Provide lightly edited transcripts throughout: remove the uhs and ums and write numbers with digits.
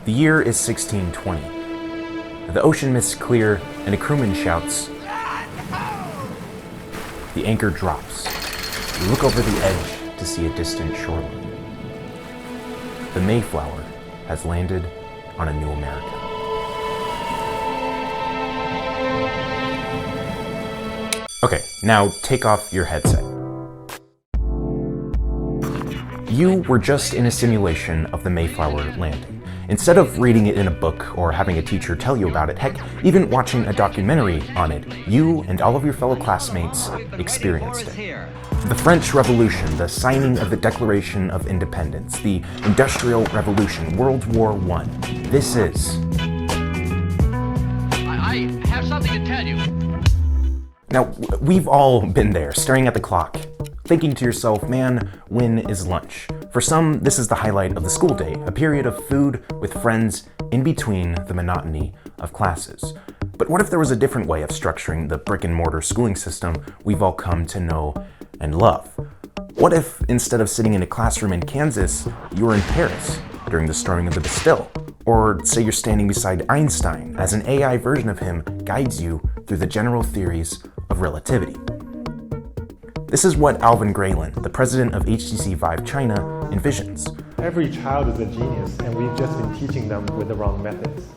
The year is 1620. The ocean mists clear, and a crewman shouts. The anchor drops. You look over the edge to see a distant shoreline. The Mayflower has landed on a new America. Okay, now take off your headset. You were just in a simulation of the Mayflower landing. Instead of reading it in a book or having a teacher tell you about it, heck, even watching a documentary on it, you and all of your fellow classmates experienced it. The French Revolution, the signing of the Declaration of Independence, the Industrial Revolution, World War I. This is... I have something to tell you. Now, we've all been there, staring at the clock, thinking to yourself, man, when is lunch? For some, this is the highlight of the school day, a period of food with friends in between the monotony of classes. But what if there was a different way of structuring the brick and mortar schooling system we've all come to know and love? What if, instead of sitting in a classroom in Kansas, you were in Paris during the storming of the Bastille? Or say you're standing beside Einstein as an AI version of him guides you through the general theories of relativity. This is what Alvin Graylin, the president of HTC Vive China, envisions. Every child is a genius, and we've just been teaching them with the wrong methods.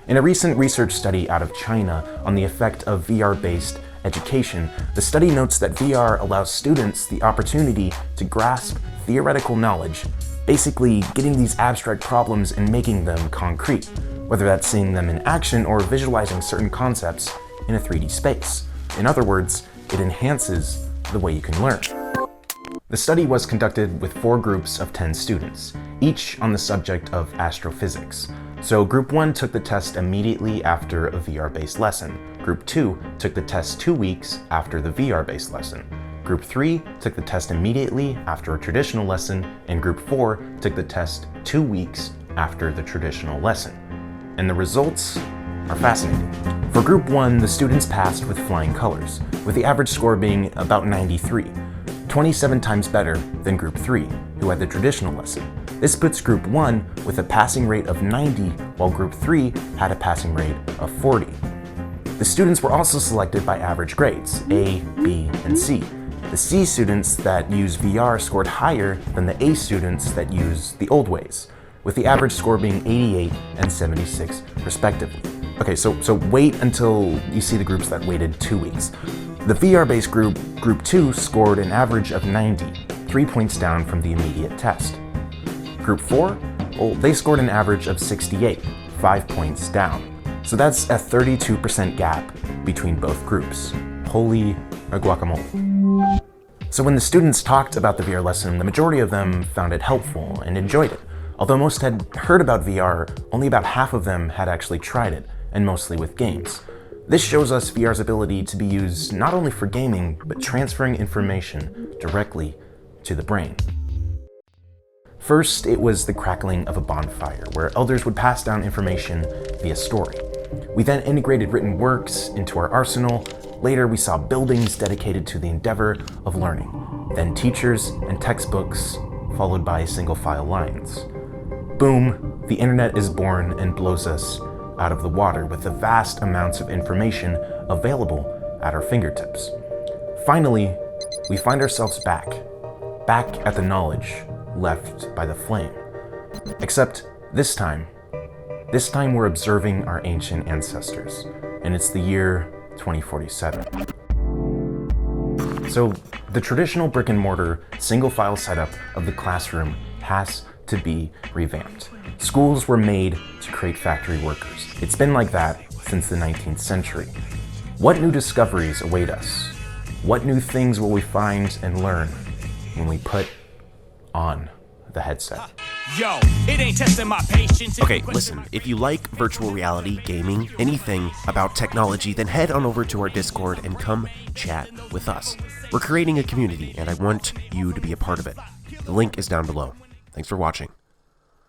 In a recent research study out of China on the effect of VR-based education, the study notes that VR allows students the opportunity to grasp theoretical knowledge, basically getting these abstract problems and making them concrete, whether that's seeing them in action or visualizing certain concepts in a 3D space. In other words, it enhances the way you can learn. The study was conducted with 4 groups of 10 students, each on the subject of astrophysics. So Group 1 took the test immediately after a VR-based lesson. Group 2 took the test 2 weeks after the VR-based lesson. Group 3 took the test immediately after a traditional lesson, and Group 4 took the test 2 weeks after the traditional lesson. And the results are fascinating. For Group 1, the students passed with flying colors, with the average score being about 93, 27 times better than Group 3, who had the traditional lesson. This puts Group 1 with a passing rate of 90, while Group 3 had a passing rate of 40. The students were also selected by average grades, A, B, and C. The C students that use VR scored higher than the A students that use the old ways, with the average score being 88 and 76 respectively. Okay, so wait until you see the groups that waited 2 weeks. The VR-based group, Group 2, scored an average of 90, 3 points down from the immediate test. Group 4, well, they scored an average of 68, 5 points down. So that's a 32% gap between both groups. Holy guacamole. So when the students talked about the VR lesson, the majority of them found it helpful and enjoyed it. Although most had heard about VR, only about half of them had actually tried it, and mostly with games. This shows us VR's ability to be used not only for gaming, but transferring information directly to the brain. First, it was the crackling of a bonfire, where elders would pass down information via story. We then integrated written works into our arsenal. Later, we saw buildings dedicated to the endeavor of learning. Then teachers and textbooks, followed by single-file lines. Boom, the internet is born and blows us out of the water with the vast amounts of information available at our fingertips. Finally, we find ourselves back at the knowledge left by the flame. Except this time we're observing our ancient ancestors, and it's the year 2047. So the traditional brick and mortar single file setup of the classroom has to be revamped. Schools were made to create factory workers. It's been like that since the 19th century. What new discoveries await us? What new things will we find and learn when we put on the headset? Yo, it ain't testing my patience. Okay, listen, if you like virtual reality, gaming, anything about technology, then head on over to our Discord and come chat with us. We're creating a community, and I want you to be a part of it. The link is down below. Thanks for watching.